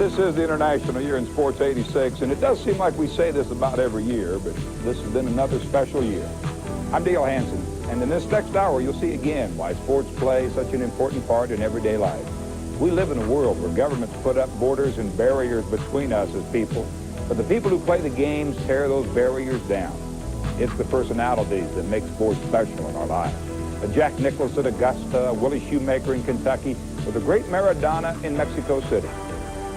this is the International Year in Sports 86, and it does seem like we say this about every year, but this has been another special year. I'm Dale Hansen, and in this next hour, you'll see again why sports play such an important part in everyday life. We live in a world where governments put up borders and barriers between us as people, but the people who play the games tear those barriers down. It's the personalities that make sports special in our lives. A Jack Nicklaus at Augusta, a Willie Shoemaker in Kentucky, with a great Maradona in Mexico City.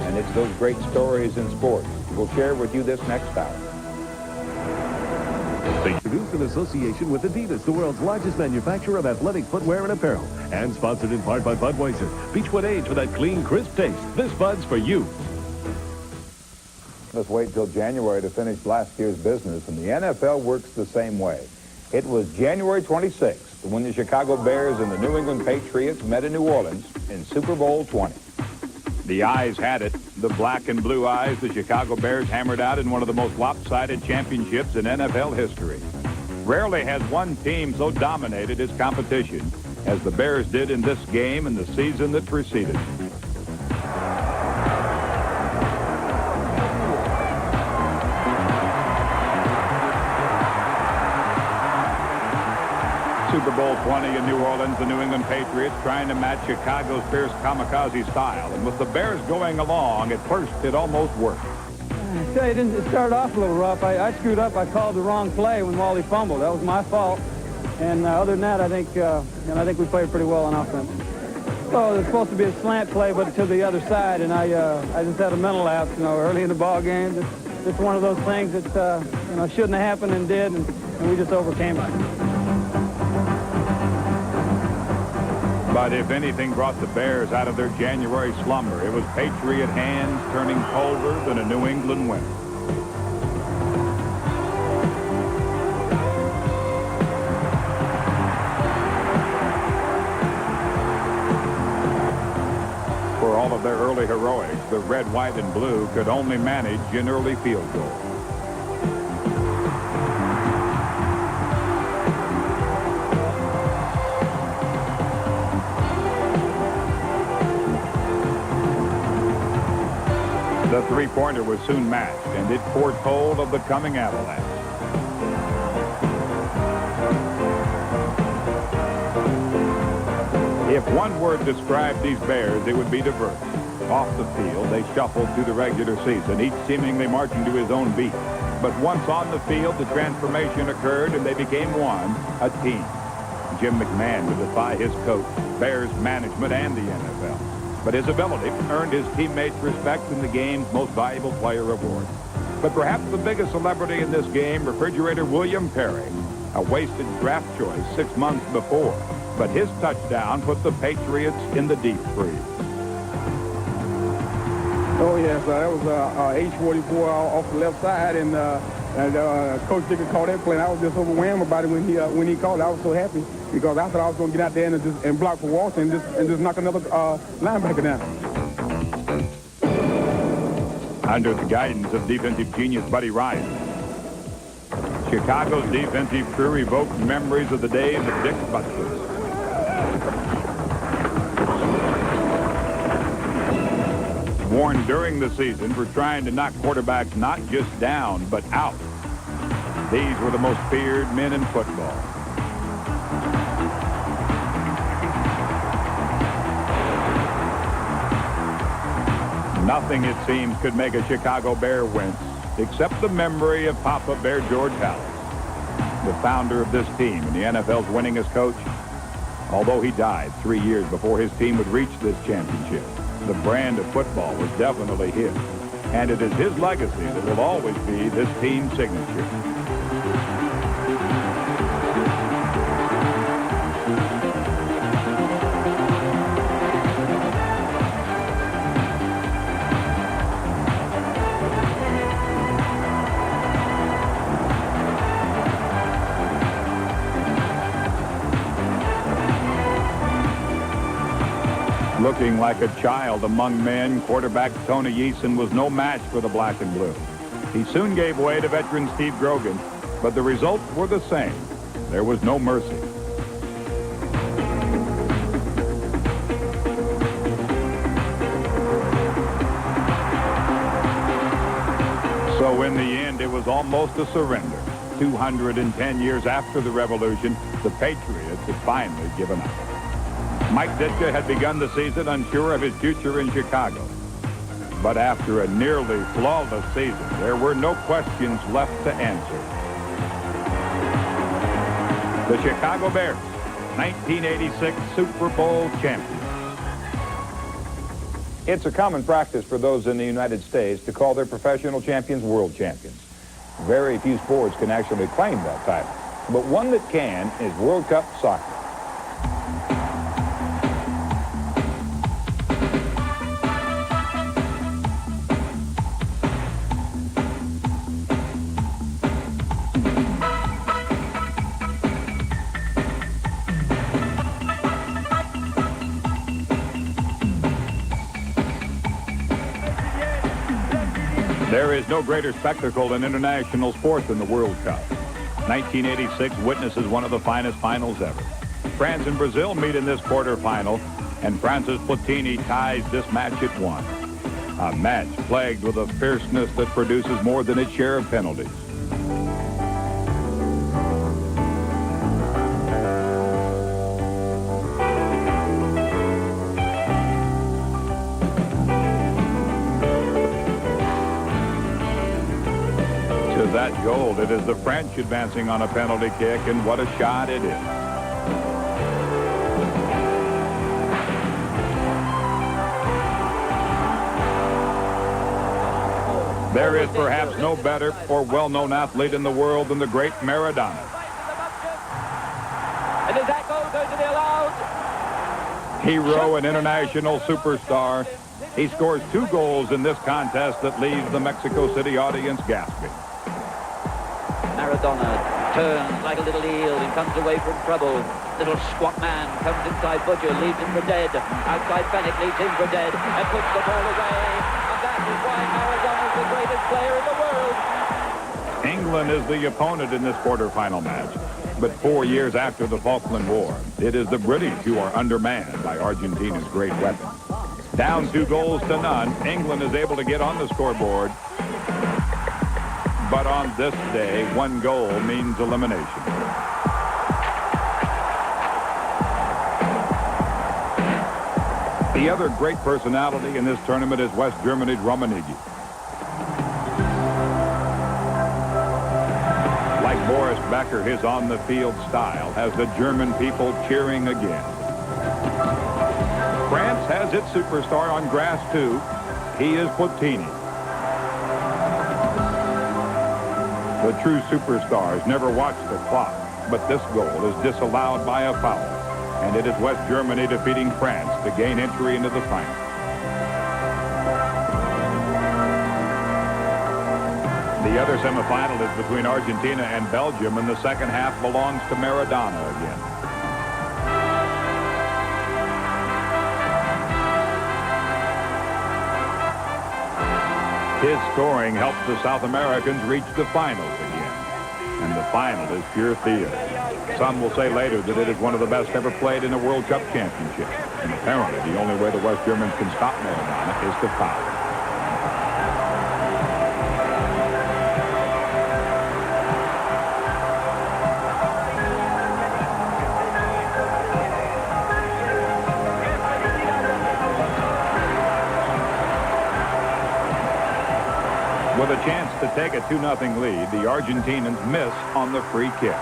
And it's those great stories in sports we'll share with you this next hour. Produced in association with Adidas, the world's largest manufacturer of athletic footwear and apparel. And sponsored in part by Budweiser. Beechwood Age for that clean, crisp taste. This Bud's for you. Let's wait until January to finish last year's business, and the NFL works the same way. It was January 26th when the Chicago Bears and the New England Patriots met in New Orleans in Super Bowl 20. The Eyes had it. The black and blue eyes the Chicago Bears hammered out in one of the most lopsided championships in NFL history. Rarely has one team so dominated its competition as the Bears did in this game and the season that preceded. Super Bowl 20 in New Orleans, the New England Patriots trying to match Chicago's fierce kamikaze style. And with the Bears going along, at first it almost worked. I say it started off a little rough. I screwed up. I called the wrong play when Wally fumbled. That was my fault. And other than that, I think we played pretty well on offense. So it was supposed to be a slant play, but to the other side, and I just had a mental lapse, early in the ball game. Just one of those things that shouldn't have happened and did, and we just overcame it. But if anything brought the Bears out of their January slumber, it was Patriot hands turning colder than a New England winter. For all of their early heroics, the red, white, and blue could only manage an early field goal. The three-pointer was soon matched, and it foretold of the coming avalanche. If one word described these Bears, it would be diverse. Off the field, they shuffled through the regular season, each seemingly marching to his own beat. But once on the field, the transformation occurred, and they became one, a team. Jim McMahon would defy his coach, Bears management, and the NFL. But his ability earned his teammates respect in the game's most valuable player award. But perhaps the biggest celebrity in this game, refrigerator William Perry, a wasted draft choice 6 months before. But his touchdown put the Patriots in the deep freeze. Oh, yes, that was H-44 off the left side, and Coach Dicker called that play, and I was just overwhelmed about it when he called it. I was so happy because I thought I was going to get out there and block for Walter and just knock another linebacker down. Under the guidance of defensive genius Buddy Ryan, Chicago's defensive crew evoked memories of the days of Dick Butkus. Warned during the season for trying to knock quarterbacks not just down, but out. These were the most feared men in football. Nothing, it seems, could make a Chicago Bear wince, except the memory of Papa Bear George Halas, the founder of this team and the NFL's winningest coach. Although he died 3 years before his team would reach this championship, the brand of football was definitely his. And it is his legacy that will always be this team's signature. Looking like a child among men, quarterback Tony Eason was no match for the black and blue. He soon gave way to veteran Steve Grogan, but the results were the same. There was no mercy. in the end, it was almost a surrender. 210 years after the revolution, the Patriots had finally given up. Mike Ditka had begun the season unsure of his future in Chicago. But after a nearly flawless season, there were no questions left to answer. The Chicago Bears, 1986 Super Bowl champions. It's a common practice for those in the United States to call their professional champions world champions. Very few sports can actually claim that title, but one that can is World Cup soccer. There is no greater spectacle in international sport than the World Cup. 1986 witnesses one of the finest finals ever. France and Brazil meet in this quarterfinal, and France's Platini ties this match at 1. A match plagued with a fierceness that produces more than its share of penalties. That goal. It is the French advancing on a penalty kick, and what a shot it is. There is perhaps no better or well-known athlete in the world than the great Maradona. And is that goal going to be allowed? Hero and international superstar. He scores 2 goals in this contest that leaves the Mexico City audience gasping. Maradona turns like a little eel and comes away from trouble. Little squat man comes inside Butcher, leaves him for dead. Outside Fennick leaves him for dead and puts the ball away. And that is why Maradona is the greatest player in the world. England is the opponent in this quarterfinal match. But 4 years after the Falkland War, it is the British who are undermanned by Argentina's great weapons. Down 2 goals to none, England is able to get on the scoreboard. But on this day, 1 goal means elimination. The other great personality in this tournament is West Germany's Rummenigge. Like Boris Becker, his on-the-field style has the German people cheering again. France has its superstar on grass, too. He is Platini. The true superstars never watch the clock, but this goal is disallowed by a foul, and it is West Germany defeating France to gain entry into the final. The other semifinal is between Argentina and Belgium, and the second half belongs to Maradona again. His scoring helped the South Americans reach the finals again. And the final is pure theater. Some will say later that it is one of the best ever played in a World Cup championship. And apparently the only way the West Germans can stop Maradona is to foul. With a chance to take a 2-0 lead, the Argentinians miss on the free kick.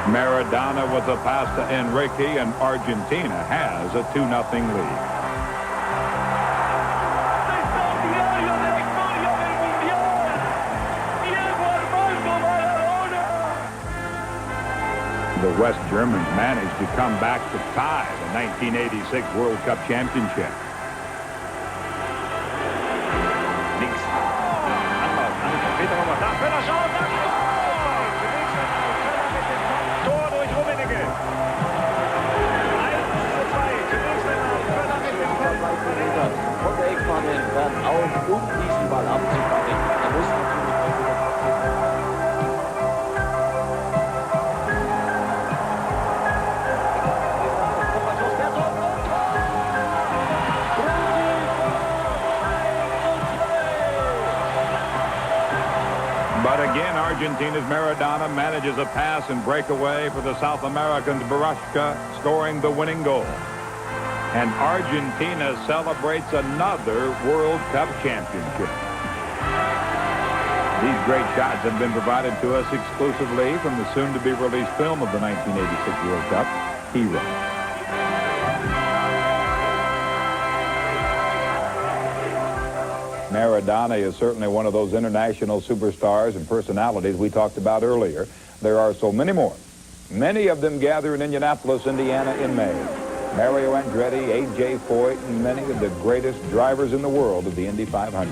Maradona with the pass to Enrique, and Argentina has a 2-0 lead. The West Germans managed to come back to tie the 1986 World Cup Championship. Werden auf, diesen Ball abzufangen. Er muss But again, Argentina's Maradona manages a pass and breakaway for the South Americans' Barashka, scoring the winning goal. And Argentina celebrates another World Cup championship. These great shots have been provided to us exclusively from the soon-to-be-released film of the 1986 World Cup, Hero. Maradona is certainly one of those international superstars and personalities we talked about earlier. There are so many more. Many of them gather in Indianapolis, Indiana in May. Mario Andretti, A.J. Foyt, and many of the greatest drivers in the world of the Indy 500.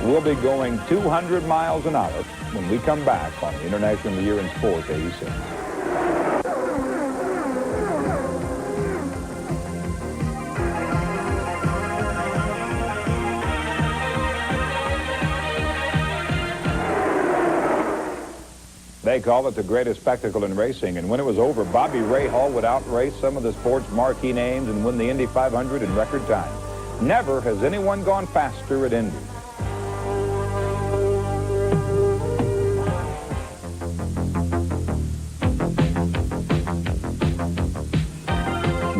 We'll be going 200 miles an hour when we come back on the International Year in Sports 86. They call it the greatest spectacle in racing, and when it was over, Bobby Rahal would outrace some of the sport's marquee names and win the Indy 500 in record time. Never has anyone gone faster at Indy.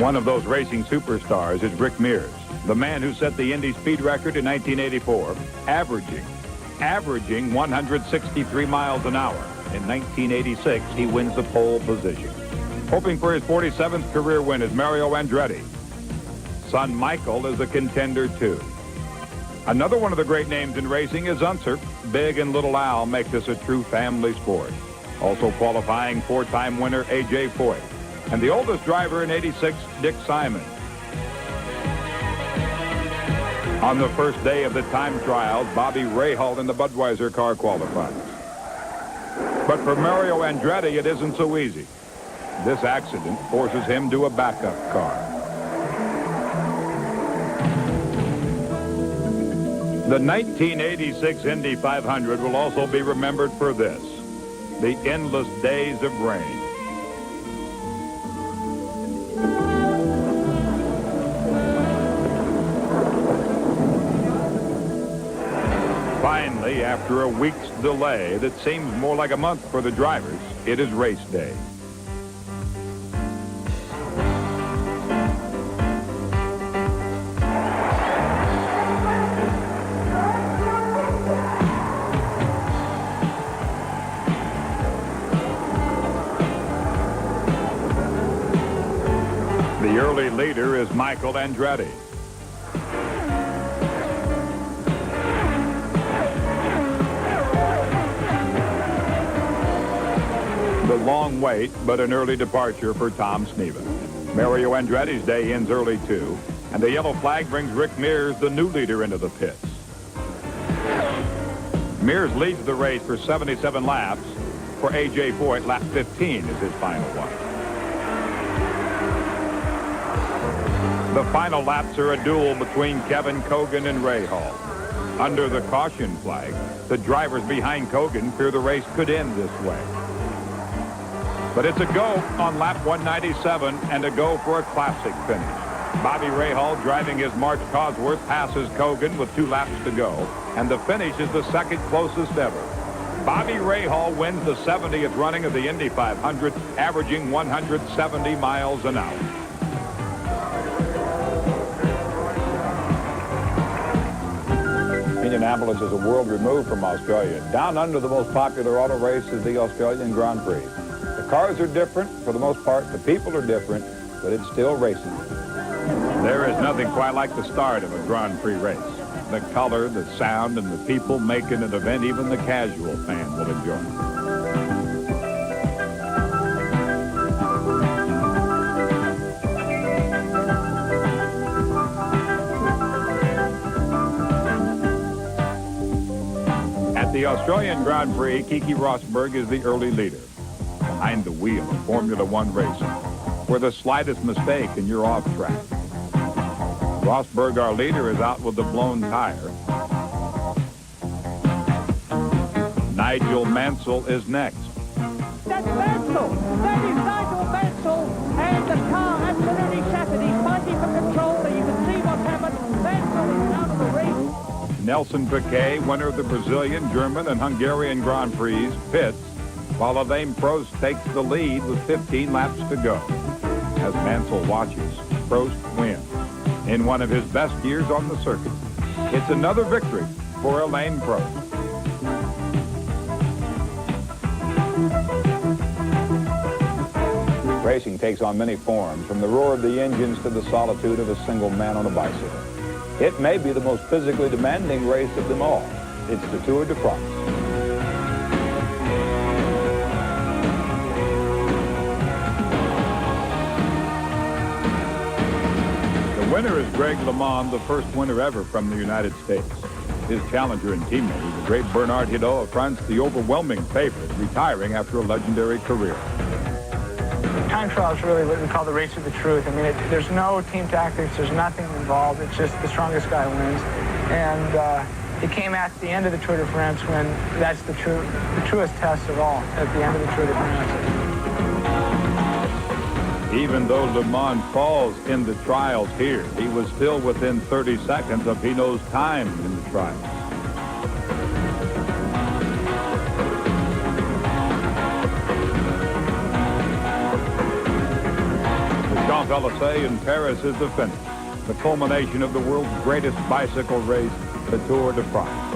One of those racing superstars is Rick Mears, the man who set the Indy speed record in 1984, averaging 163 miles an hour. In 1986, he wins the pole position. Hoping for his 47th career win is Mario Andretti. Son Michael is a contender, too. Another one of the great names in racing is Unser. Big and Little Al make this a true family sport. Also qualifying four-time winner A.J. Foyt. And the oldest driver in 86, Dick Simon. On the first day of the time trials, Bobby Rahal in the Budweiser car qualifies. But for Mario Andretti, it isn't so easy. This accident forces him to a backup car. The 1986 Indy 500 will also be remembered for this, the endless days of rain. Finally, after a week's delay that seems more like a month for the drivers, it is race day. The early leader is Michael Andretti. The long wait, but an early departure for Tom Sneven. Mario Andretti's day ends early, too, and the yellow flag brings Rick Mears, the new leader, into the pits. Mears leads the race for 77 laps. For A.J. Foyt, lap 15 is his final one. The final laps are a duel between Kevin Cogan and Rahal. Under the caution flag, the drivers behind Cogan fear the race could end this way. But it's a go on lap 197 and a go for a classic finish. Bobby Rahal, driving his March Cosworth, passes Cogan with 2 laps to go, and the finish is the second closest ever. Bobby Rahal wins the 70th running of the Indy 500, averaging 170 miles an hour. Indianapolis is a world removed from Australia. Down under, the most popular auto race is the Australian Grand Prix. The cars are different for the most part. The people are different, but it's still racing. There is nothing quite like the start of a Grand Prix race. The color, the sound, and the people make it an event even the casual fan will enjoy. At the Australian Grand Prix, Keke Rosberg is the early leader. Behind the wheel of Formula One racing, where the slightest mistake and you're off track. Rosberg, our leader, is out with the blown tire. Nigel Mansell is next. That's Mansell. That is Nigel Mansell. And the car absolutely shattered. He's fighting for control, but you can see what's happened. Mansell is out of the race. Nelson Piquet, winner of the Brazilian, German, and Hungarian Grand Prix, pits, while Alain Prost takes the lead with 15 laps to go. As Mansell watches, Prost wins in one of his best years on the circuit. It's another victory for Alain Prost. Racing takes on many forms, from the roar of the engines to the solitude of a single man on a bicycle. It may be the most physically demanding race of them all. It's the Tour de France. The winner is Greg LeMond, the first winner ever from the United States. His challenger and teammate, the great Bernard Hinault of France, the overwhelming favorite, retiring after a legendary career. Time trial is really what we call the race of the truth. I mean, there's no team tactics. There's nothing involved. It's just the strongest guy wins. And it came at the end of the Tour de France when that's the truest test of all, at the end of the Tour de France. Even though LeMond falls in the trials here, he was still within 30 seconds of Hinault's time in the trials. Champs-Élysées in Paris is the finish, the culmination of the world's greatest bicycle race, the Tour de France.